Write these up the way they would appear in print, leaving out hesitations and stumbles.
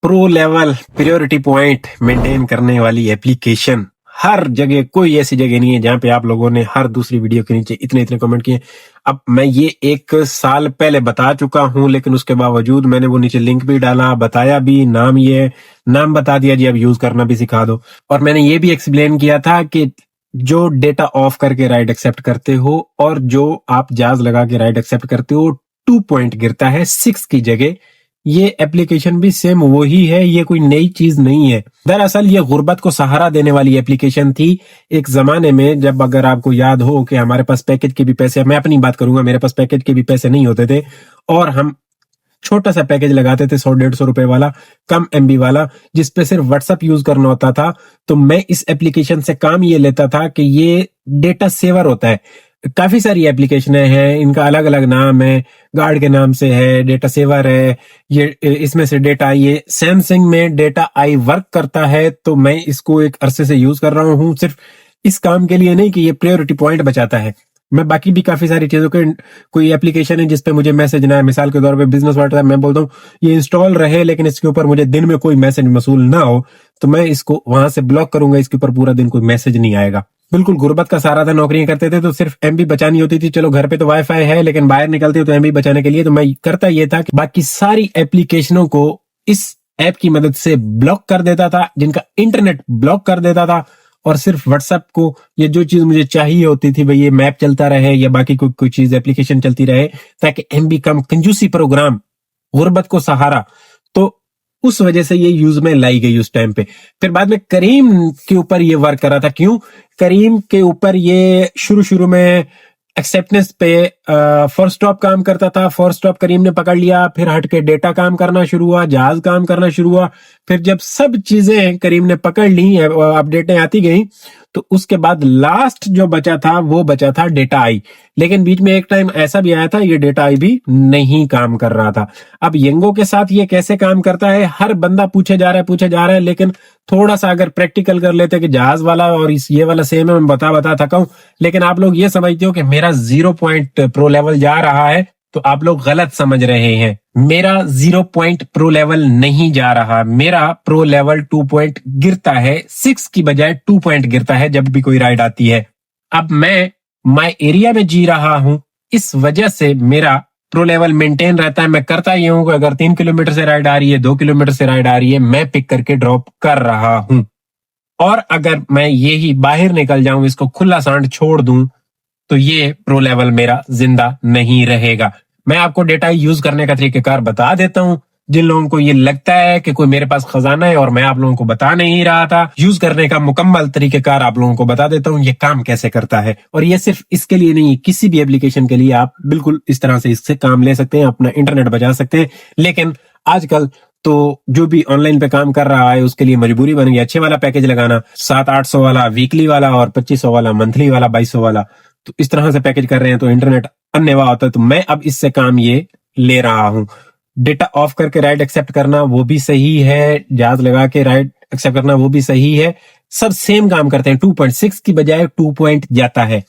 Pro level priority point maintain करने वाली application हर जगह, कोई ऐसी जगह नहीं है जहां पे आप लोगों ने हर दूसरी वीडियो के नीचे इतने इतने कमेंट किए। अब मैं ये 1 साल पहले बता चुका हूं, लेकिन उसके बावजूद मैंने वो नीचे लिंक भी डाला, बताया भी, नाम बता दिया जी, अब यूज करना भी सिखा दो। और मैंने ये भी एक्सप्लेन किया था कि जो डेटा ऑफ करके राइट एक्सेप्ट करते हो और जो आप जाज लगा के राइट एक्सेप्ट करते हो, 2 पॉइंट गिरता है 6 की जगह। ये एप्लीकेशन भी सेम वही है, ये कोई नई चीज नहीं है। दरअसल ये गुर्बत को सहारा देने वाली एप्लीकेशन थी एक जमाने में, जब अगर आपको याद हो कि हमारे पास पैकेज के भी पैसे, मैं अपनी बात करूंगा, मेरे पास पैकेज के भी पैसे नहीं होते थे और हम छोटा सा पैकेज लगाते थे 100-150 रुपए वाला, कम एमबी वाला, जिसपे सिर्फ व्हाट्सएप यूज करना होता था। तो मैं इस एप्लीकेशन से काम ये लेता था कि ये डेटा सेवर होता है। काफी सारी एप्लीकेशन हैं, इनका अलग अलग नाम है, गार्ड के नाम से है, डेटा सेवर है, ये इसमें से डेटा, ये सैमसंग में डेटा आई वर्क करता है। तो मैं इसको एक अरसे से यूज कर रहा हूँ, सिर्फ इस काम के लिए नहीं कि ये प्रायोरिटी पॉइंट बचाता है। मैं बाकी भी काफी सारी चीजों के, कोई एप्लीकेशन है जिसपे मुझे मैसेज ना है, मिसाल के तौर पे बिजनेस व्हाट्सएप, मैं बोलता हूँ ये इंस्टॉल रहे लेकिन इसके ऊपर मुझे दिन में कोई मैसेज मसूल ना हो, तो मैं इसको वहां से ब्लॉक करूंगा, इसके ऊपर पूरा दिन कोई मैसेज नहीं आएगा। बिल्कुल गुर्बत का सहारा था, नौकरियां करते थे तो सिर्फ एमबी बचानी होती थी। चलो घर पे तो वाईफाई है, लेकिन बाहर निकलते हो तो एमबी बचाने के लिए तो मैं करता ये था कि बाकी सारी एप्लीकेशनों को इस ऐप की मदद से ब्लॉक कर देता था, जिनका इंटरनेट ब्लॉक कर देता था, और सिर्फ व्हाट्सएप को, ये जो चीज मुझे चाहिए होती थी भाई, ये मैप चलता रहे या बाकी कोई चीज एप्लीकेशन चलती रहे, ताकि एमबी कम, कंजूसी प्रोग्राम, गुर्बत को सहारा। तो उस वजह से ये यूज में लाई गई उस टाइम पे। फिर बाद में करीम के ऊपर ये वर्क करा था। क्यों? करीम के ऊपर ये शुरू में एक्सेप्टेंस पे फर्स्ट स्टॉप काम करता था, फर्स्ट स्टॉप करीम ने पकड़ लिया, फिर हट के डेटा काम करना शुरू हुआ, जहाज काम करना शुरू हुआ। फिर जब सब चीजें करीम ने पकड़ ली, अपडेटें आती गई, तो उसके बाद लास्ट जो बचा था वो बचा था डेटा आई। लेकिन बीच में एक टाइम ऐसा भी आया था ये डेटा आई भी नहीं काम कर रहा था। अब यंगो के साथ ये कैसे काम करता है, हर बंदा पूछे जा रहा है, लेकिन थोड़ा सा अगर प्रैक्टिकल कर लेते कि जहाज वाला और इस ये वाला सेम है, मैं बता थका हूं। लेकिन आप लोग ये समझते हो कि मेरा 0 पॉइंट प्रो लेवल जा रहा है, तो आप लोग गलत समझ रहे हैं। मेरा 0 पॉइंट प्रो लेवल नहीं जा रहा, मेरा प्रो लेवल 2 पॉइंट गिरता है, 6 की बजाय 2 पॉइंट गिरता है जब भी कोई राइड आती है। अब मैं माय एरिया में जी रहा हूं, इस वजह से मेरा प्रो लेवल मेंटेन रहता है। मैं करता ये हूं कि अगर 3 किलोमीटर से राइड आ रही है, 2 किलोमीटर से राइड आ रही है, मैं पिक करके ड्रॉप कर रहा हूं। और अगर मैं यही बाहर निकल जाऊं, इसको खुला सांड छोड़ दूं, तो ये प्रो लेवल मेरा जिंदा नहीं रहेगा। मैं आपको डेटा यूज करने का तरीकेकार बता देता हूं। जिन लोगों को ये लगता है कि कोई मेरे पास खजाना है और मैं आप लोगों को बता नहीं रहा था, यूज करने का मुकम्मल तरीकेकार आप लोगों को बता देता हूं, ये काम कैसे करता है। और ये सिर्फ इसके लिए नहीं, किसी भी एप्लीकेशन के लिए आप बिल्कुल इस तरह से इससे काम ले सकते हैं, अपना इंटरनेट बचा सकते हैं। लेकिन आजकल तो जो भी ऑनलाइन पे काम कर रहा है उसके लिए मजबूरी बन गई अच्छे वाला पैकेज लगाना, 700-800 वाला वीकली वाला और 2500 वाला मंथली वाला, 2200 वाला। तो इस तरह से पैकेज कर रहे हैं तो इंटरनेट अन्यवा होता है। तो मैं अब इससे काम ये ले रहा हूं। डेटा ऑफ करके राइट एक्सेप्ट करना वो भी सही है, जाज लगा के राइट एक्सेप्ट करना वो भी सही है, सब सेम काम करते हैं। 2.6 की बजाय 2 पॉइंट जाता है।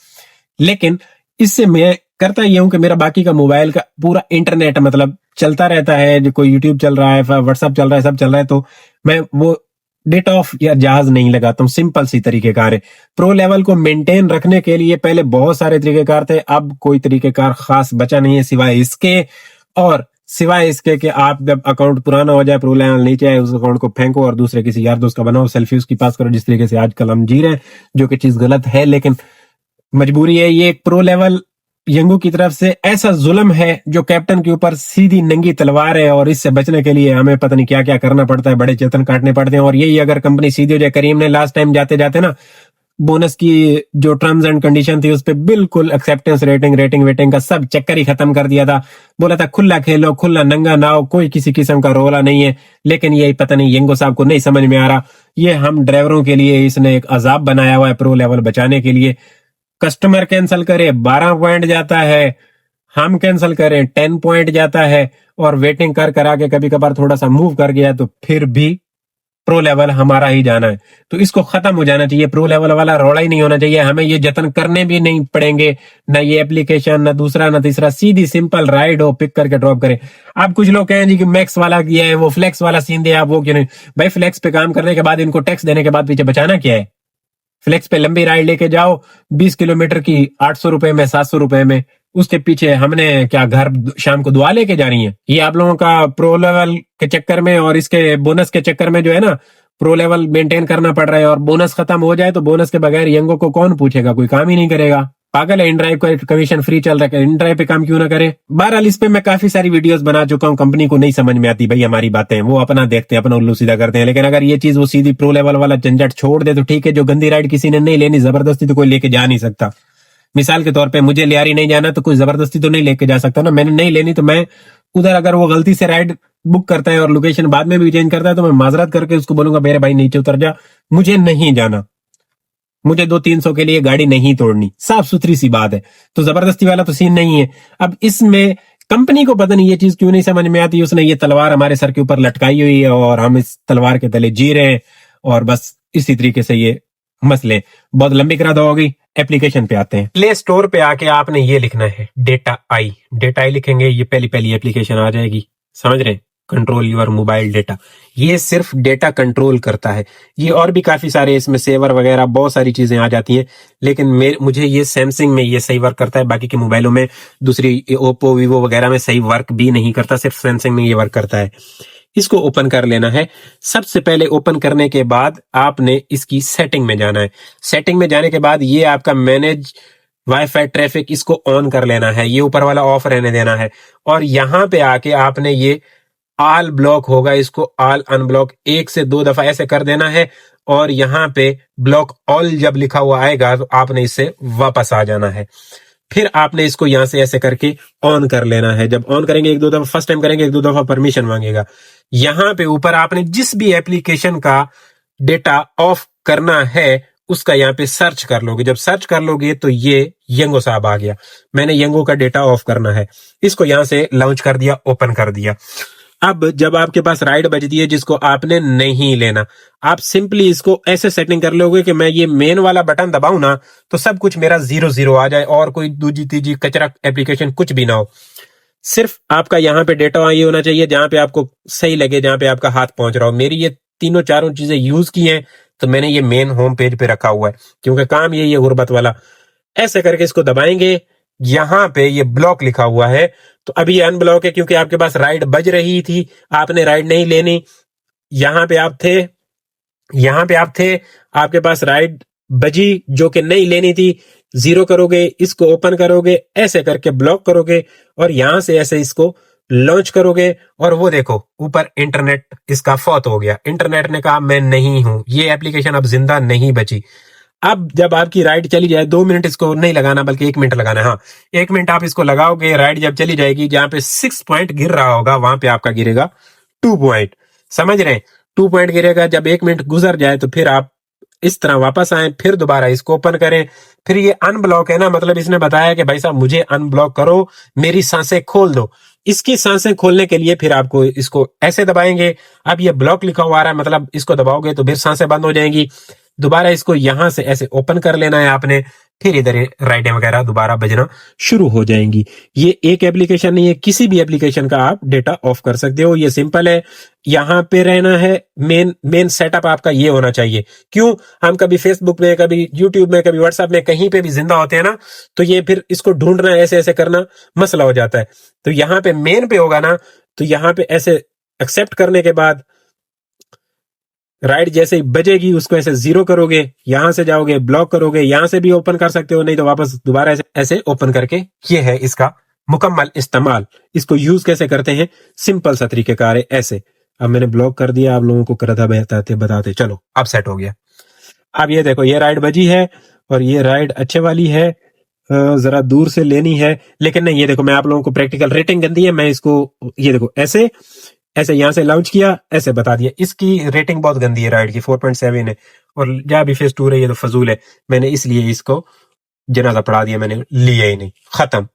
लेकिन इससे मैं करता ये हूं कि मेरा बाकी का मोबाइल का पूरा इंटरनेट मतलब चलता रहता है, जो कोई यूट्यूब चल रहा है, व्हाट्सएप चल रहा है, सब चल रहा है, तो मैं वो डेटा ऑफ या जहाज नहीं लगाता हूं। सिंपल सी तरीकेकार है। प्रो लेवल को मेंटेन रखने के लिए पहले बहुत सारे तरीकेकार थे, अब कोई तरीकेकार खास बचा नहीं है सिवाय इसके। और सिवाय इसके कि आप जब अकाउंट पुराना हो जाए, प्रो लेवल नीचे आए, उस अकाउंट को फेंको और दूसरे किसी यार दोस्त का बनाओ, सेल्फी उसकी पास करो, जिस तरीके से आजकल हम जी रहे हैं, जो कि चीज गलत है लेकिन मजबूरी है। ये एक प्रो लेवल यंगू की तरफ से ऐसा जुल्म है जो कैप्टन के ऊपर सीधी नंगी तलवार है, और इससे बचने के लिए हमें पता नहीं क्या क्या करना पड़ता है, बड़े चेतन काटने पड़ते हैं। और यही अगर कंपनी सीधी हो जाए, करीम ने लास्ट टाइम जाते जाते ना बोनस की जो टर्म्स एंड कंडीशन थी उस पर बिल्कुल एक्सेप्टेंस रेटिंग वेटिंग का सब चक्कर ही खत्म कर दिया था। बोला था खुला खेलो, खुला नंगा नाओ, कोई किसी किस्म का रोला नहीं है। लेकिन ये पता नहीं यंगो साहब को नहीं समझ में आ रहा, ये हम ड्राइवरों के लिए इसने एक अजाब बनाया हुआ है। प्रो लेवल बचाने के लिए कस्टमर कैंसिल करे 12 पॉइंट जाता है, हम कैंसिल करें 10 पॉइंट जाता है, और वेटिंग कर करा के कभी कभार थोड़ा सा मूव कर गया तो फिर भी प्रो लेवल हमारा ही जाना है, तो इसको खत्म हो जाना चाहिए। प्रो लेवल वाला रोड़ा ही नहीं होना चाहिए, हमें ये जतन करने भी नहीं पड़ेंगे, ना ये एप्लीकेशन, ना दूसरा ना तीसरा, सीधी सिंपल राइड हो, पिक करके ड्रॉप करे। अब कुछ लोग कहें जी कि मैक्स वाला किया है, वो फ्लेक्स वाला सीन दिया, आप वो क्यों नहीं? भाई फ्लेक्स पे काम करने के बाद इनको टैक्स देने के बाद पीछे बचाना क्या है? फ्लेक्स पे लंबी राइड लेके जाओ 20 किलोमीटर की 800 रुपए में, 700 रुपए में, उसके पीछे हमने क्या घर शाम को दुआ लेके जा रही है? ये आप लोगों का प्रो लेवल के चक्कर में और इसके बोनस के चक्कर में जो है ना, प्रो लेवल मेंटेन करना पड़ रहा है, और बोनस खत्म हो जाए तो बोनस के बगैर यंगो को कौन पूछेगा? कोई काम ही नहीं करेगा। पागल है, इनड्राइव का कमीशन फ्री चल रहा है, इनड्राइव पे काम क्यों ना करे? बहरहाल इस पे मैं काफी सारी वीडियोस बना चुका हूँ, कंपनी को नहीं समझ में आती भाई हमारी बातें, वो अपना देखते हैं, अपना उल्लू सीधा करते हैं। लेकिन अगर ये चीज वो सीधी प्रो लेवल वाला झंझट छोड़ दे तो ठीक है। जो गंदी राइड किसी ने नहीं लेनी, जबरदस्ती तो कोई लेके जा नहीं सकता। मिसाल के तौर पे मुझे लियारी नहीं जाना तो कोई जबरदस्ती तो नहीं लेके जा सकता ना, मैंने नहीं लेनी तो मैं उधर, अगर वो गलती से राइड बुक करता है और लोकेशन बाद में भी चेंज करता है तो मैं माजरत करके उसको बोलूंगा मेरे भाई नीचे उतर जा, मुझे नहीं जाना, मुझे 200-300 के लिए गाड़ी नहीं तोड़नी, साफ सुथरी सी बात है। तो जबरदस्ती वाला तो सीन नहीं है। अब इसमें कंपनी को पता नहीं ये चीज क्यों नहीं समझ में आती, उसने ये तलवार हमारे सर के ऊपर लटकाई हुई है और हम इस तलवार के तले जी रहे हैं, और बस इसी तरीके से ये मसले। बहुत लंबी करा दो होगी। एप्लीकेशन पे आते हैं। प्ले स्टोर पे आके आपने ये लिखना है डेटा आई, डेटा आई लिखेंगे, ये पहली पहली एप्लीकेशन आ जाएगी, समझ रहे? कंट्रोल योर मोबाइल डेटा, ये सिर्फ डेटा कंट्रोल करता है। ये और भी काफी सारे इसमें सेवर वगैरह बहुत सारी चीजें आ जाती हैं, लेकिन मुझे ये सैमसंग में ये सही वर्क करता है, बाकी के मोबाइलों में, दूसरी ओप्पो वीवो वगैरह में सही वर्क भी नहीं करता, सिर्फ सैमसंग में ये वर्क करता है। इसको ओपन कर लेना है। सबसे पहले ओपन करने के बाद आपने इसकी सेटिंग में जाना है। सेटिंग में जाने के बाद ये आपका मैनेज वाईफाई ट्रैफिक, इसको ऑन कर लेना है, ये ऊपर वाला ऑफ रहने देना है। और यहां पे आके आपने ये ऑल ब्लॉक होगा, इसको ऑल अनब्लॉक 1 से 2 दफा ऐसे कर देना है, और यहाँ पे ब्लॉक ऑल जब लिखा हुआ आएगा तो आपने इससे वापस आ जाना है। फिर आपने इसको यहां से ऐसे करके ऑन कर लेना है। जब ऑन करेंगे 1-2 दफा, फर्स्ट टाइम करेंगे 1-2 दफा परमिशन मांगेगा। यहां पे ऊपर आपने जिस भी एप्लीकेशन का डेटा ऑफ करना है उसका यहाँ पे सर्च कर लोगे। जब सर्च कर लोगे तो ये यंगो साहब आ गया, मैंने यंगो का डेटा ऑफ करना है, इसको यहां से लॉन्च कर दिया, ओपन कर दिया। अब जब आपके पास राइड बजती है जिसको आपने नहीं लेना, आप सिंपली इसको ऐसे सेटिंग कर लोगे कि मैं ये मेन वाला बटन दबाऊं ना तो सब कुछ मेरा 0-0 आ जाए और कोई दूजी तीजी कचरा एप्लीकेशन कुछ भी ना हो। सिर्फ आपका यहाँ पे डेटा ये होना चाहिए जहां पे आपको सही लगे, जहां पे आपका हाथ पहुंच रहा हो। मेरी ये तीनों चारों चीजें यूज की हैं तो मैंने ये मेन होम पेज पे रखा हुआ है, क्योंकि काम यही है गुर्बत वाला। ऐसे करके इसको दबाएंगे, यहां पे ये ब्लॉक लिखा हुआ है, तो अभी ये अनब्लॉक है क्योंकि आपके पास राइड बज रही थी, आपने राइड नहीं लेनी। यहां पे आप थे, आपके पास राइड बजी जो कि नहीं लेनी थी, 0 करोगे, इसको ओपन करोगे, ऐसे करके ब्लॉक करोगे और यहां से ऐसे इसको लॉन्च करोगे, और वो देखो ऊपर इंटरनेट इसका फौत हो गया। इंटरनेट ने कहा मैं नहीं हूं, ये एप्लीकेशन अब जिंदा नहीं बची। अब जब आपकी राइड चली जाए, 2 मिनट इसको नहीं लगाना बल्कि 1 मिनट लगाना है। हाँ, 1 मिनट आप इसको लगाओगे, राइड जब चली जाएगी, जहां पे 6 पॉइंट गिर रहा होगा वहां पे आपका गिरेगा 2 पॉइंट, समझ रहे हैं? 2 पॉइंट गिरेगा। जब 1 मिनट गुजर जाए तो फिर आप इस तरह वापस आए, फिर दोबारा इसको ओपन करें। फिर ये अनब्लॉक है ना, मतलब इसने बताया कि भाई साहब मुझे अनब्लॉक करो, मेरी सांसें खोल दो। इसकी सांसें खोलने के लिए फिर आपको इसको ऐसे दबाएंगे। अब ये ब्लॉक लिखा हुआ आ रहा है, मतलब इसको दबाओगे तो फिर सांसें बंद हो जाएंगी। दोबारा इसको यहां से ऐसे ओपन कर लेना है आपने, फिर इधर राइडें वगैरह दोबारा बजना शुरू हो जाएंगी। ये एक एप्लीकेशन नहीं है, किसी भी एप्लीकेशन का आप डेटा ऑफ कर सकते हो। ये सिंपल है, यहां पे रहना है। मेन सेटअप आपका ये होना चाहिए। क्यों? हम कभी फेसबुक में, कभी यूट्यूब में, कभी व्हाट्सएप में, कहीं पे भी जिंदा होते हैं ना, तो ये फिर इसको ढूंढना, ऐसे ऐसे करना मसला हो जाता है। तो यहाँ पे मेन पे होगा ना, तो यहाँ पे ऐसे एक्सेप्ट करने के बाद राइट जैसे ही बजेगी उसको ऐसे 0 करोगे, यहां से जाओगे, ब्लॉक करोगे, यहां से भी ओपन कर सकते हो, नहीं तो वापस दोबारा ऐसे ऐसे ओपन करके। ये है इसका मुकम्मल इस्तेमाल। इसको यूज कैसे करते हैं, सिंपल सा तरीकेकार है ऐसे। अब मैंने ब्लॉक कर दिया, आप लोगों को करता बताते चलो, अब सेट हो गया। अब ये देखो, ये राइड बजी है और ये राइड अच्छे वाली है, जरा दूर से लेनी है। लेकिन नहीं, ये देखो मैं आप लोगों को प्रैक्टिकल, रेटिंग गंदी है, मैं इसको ये देखो ऐसे ऐसे यहां से लॉन्च किया, ऐसे बता दिया। इसकी रेटिंग बहुत गंदी है राइड की, 4.7 है, और जहां भी फेस 2 रही है तो फजूल है। मैंने इसलिए इसको जनाजा पढ़ा दिया, मैंने लिया ही नहीं, खत्म।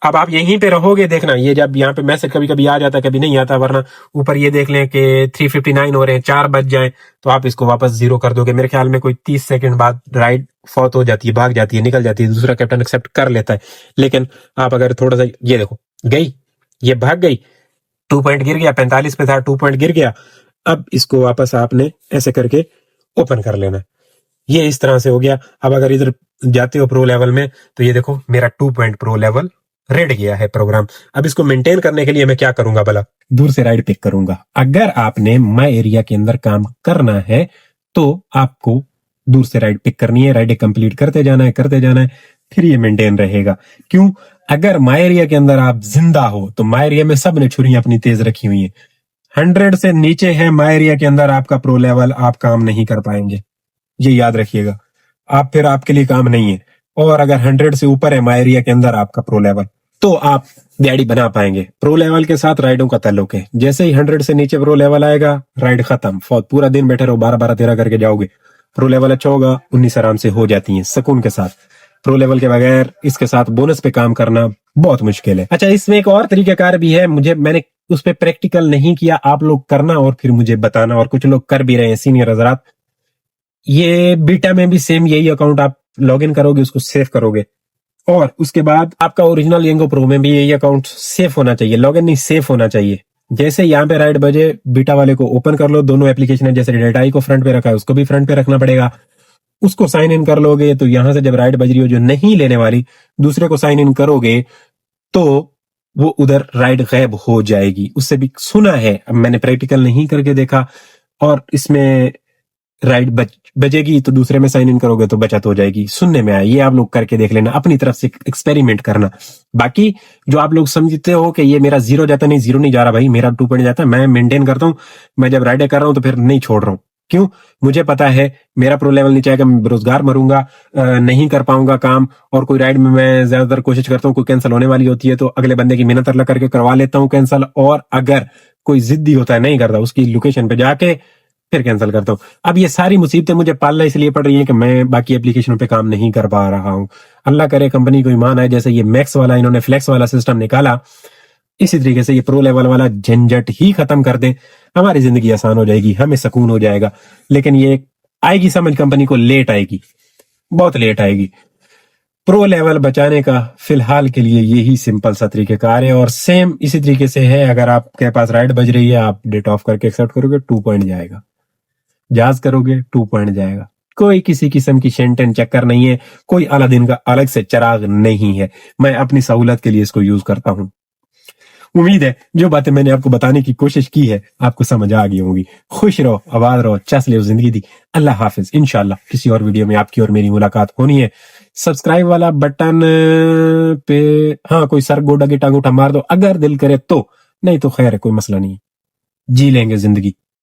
अब आप यहीं पे रहोगे, देखना ये जब यहाँ पे मैसेज कभी कभी आ जाता है, कभी नहीं आता, वरना ऊपर ये देख लें कि 3:59 हो रहे हैं, 4 बज जाए, तो आप इसको वापस जीरो कर दोगे। मेरे ख्याल में कोई 30 सेकंड बाद राइड फौत हो जाती है, भाग जाती है, निकल जाती है, दूसरा कैप्टन एक्सेप्ट कर लेता है। लेकिन आप अगर थोड़ा सा, ये देखो गई, ये भाग गई, 2 पॉइंट गिर गया, 45 पे था, 2 पॉइंट गिर गया। अब इसको वापस आपने ऐसे करके ओपन कर लेना। ये इस तरह से हो गया। अब अगर इधर जाते हो प्रो लेवल में, तो ये देखो मेरा 2 पॉइंट प्रो लेवल रेड गया है प्रोग्राम। अब इसको मेंटेन करने के लिए मैं क्या करूंगा भला? दूर से राइड पिक करूंगा। अगर आपने माई एरिया के अंदर काम करना है तो आपको दूर से राइड पिक करनी है, राइड कंप्लीट करते जाना है, करते जाना है, फिर ये मेंटेन रहेगा। क्यों? अगर माई एरिया के अंदर आप जिंदा हो तो माई एरिया में सब ने छुरियां अपनी तेज रखी हुई है। 100 से नीचे है माई एरिया के अंदर आपका प्रो लेवल, आप काम नहीं कर पाएंगे, ये याद रखिएगा। आप फिर आपके लिए काम नहीं है। और अगर 100 से ऊपर है माई एरिया के अंदर आपका प्रो लेवल, तो आप दिहाड़ी बना पाएंगे। प्रो लेवल के साथ राइडों का ताल्लुक है। जैसे ही 100 से नीचे प्रो लेवल आएगा, राइड खत्म, फौत, पूरा दिन बैठे रहो, 12-12, 13 करके जाओगे। प्रो लेवल अच्छा होगा, 19 आराम से हो जाती है सुकून के साथ। प्रो लेवल के बगैर इसके साथ बोनस पे काम करना बहुत मुश्किल है। अच्छा, इसमें एक और तरीकाकार भी है, मैंने उस पर प्रैक्टिकल नहीं किया, आप लोग करना और फिर मुझे बताना। और कुछ लोग कर भी रहे हैं, सीनियर हजरात। ये बीटा में भी सेम यही अकाउंट आप लॉग इन करोगे, उसको सेव करोगे, और उसके बाद आपका ओरिजिनल येंगो प्रो में भी यही अकाउंट सेफ होना चाहिए, लॉग इन नहीं, सेफ होना चाहिए। जैसे यहाँ पे राइड बजे, बीटा वाले को ओपन कर लो, दोनों एप्लीकेशन है, जैसे डेटा आई को फ्रंट पे रखा है उसको भी फ्रंट पे रखना पड़ेगा। उसको साइन इन कर लोगे तो यहां से जब राइड बज रही हो जो नहीं लेने वाली, दूसरे को साइन इन करोगे तो वो उधर राइड गायब हो जाएगी। उससे भी सुना है, अब मैंने प्रैक्टिकल नहीं करके देखा। और इसमें राइड बजेगी तो दूसरे में साइन इन करोगे तो बचत हो जाएगी, सुनने में आया। ये आप लोग करके देख लेना, अपनी तरफ से एक्सपेरिमेंट करना। बाकी जो आप लोग समझते हो कि ये मेरा जीरो जाता, नहीं, जीरो नहीं जा रहा भाई, मेरा 2 पॉइंट जाता है, मैं मेंटेन करता हूँ। मैं जब राइड कर रहा हूँ तो फिर नहीं छोड़ रहा हूँ। क्यों? मुझे पता है मेरा प्रो लेवल नीचे आएगा, मैं बेरोजगार मरूंगा, नहीं कर पाऊंगा काम। और कोई राइड में मैं ज्यादातर कोशिश करता हूँ, कोई कैंसिल होने वाली होती है तो अगले बंदे की मिन्नत अल्लाह करके करवा लेता हूँ कैंसिल। और अगर कोई जिद्दी होता है, नहीं करता, उसकी लोकेशन पे जाके फिर कैंसिल करता हूँ। अब ये सारी मुसीबतें मुझे पालना इसलिए पड़ रही हैं कि मैं बाकी एप्लीकेशनों पे काम नहीं कर पा रहा हूँ। अल्लाह करे कंपनी को ईमान आए, जैसे ये मैक्स वाला इन्होंने फ्लेक्स वाला सिस्टम निकाला, इसी तरीके से ये प्रो लेवल वाला झंझट ही खत्म कर दें, हमारी जिंदगी आसान हो जाएगी, हमें सुकून हो जाएगा। लेकिन ये आएगी समझ कंपनी को, लेट आएगी, बहुत लेट आएगी। प्रो लेवल बचाने का फिलहाल के लिए यही सिंपल सा तरीकेकार है। और सेम इसी तरीके से है, अगर आपके पास राइड बज रही है, आप डेट ऑफ करके एक्सेप्ट करोगे, 2 पॉइंट जाएगा। जांच करोगे, 2 पॉइंट जाएगा। कोई किसी किस्म की शेंटन चक्कर नहीं है, कोई अलादीन का अलग से चिराग नहीं है। मैं अपनी सहूलत के लिए इसको यूज करता हूं। उम्मीद है जो बातें मैंने आपको बताने की कोशिश की है आपको समझ आ गई होंगी। खुश रहो, आबाद रहो, चस ले जिंदगी दी। अल्लाह हाफिज। इंशाल्लाह किसी और वीडियो में आपकी और मेरी मुलाकात होनी है। सब्सक्राइब वाला बटन पे हाँ कोई सर गोडा गिटा अंगूठा मार दो अगर दिल करे तो, नहीं तो खैर है, कोई मसला नहीं है, जी लेंगे जिंदगी।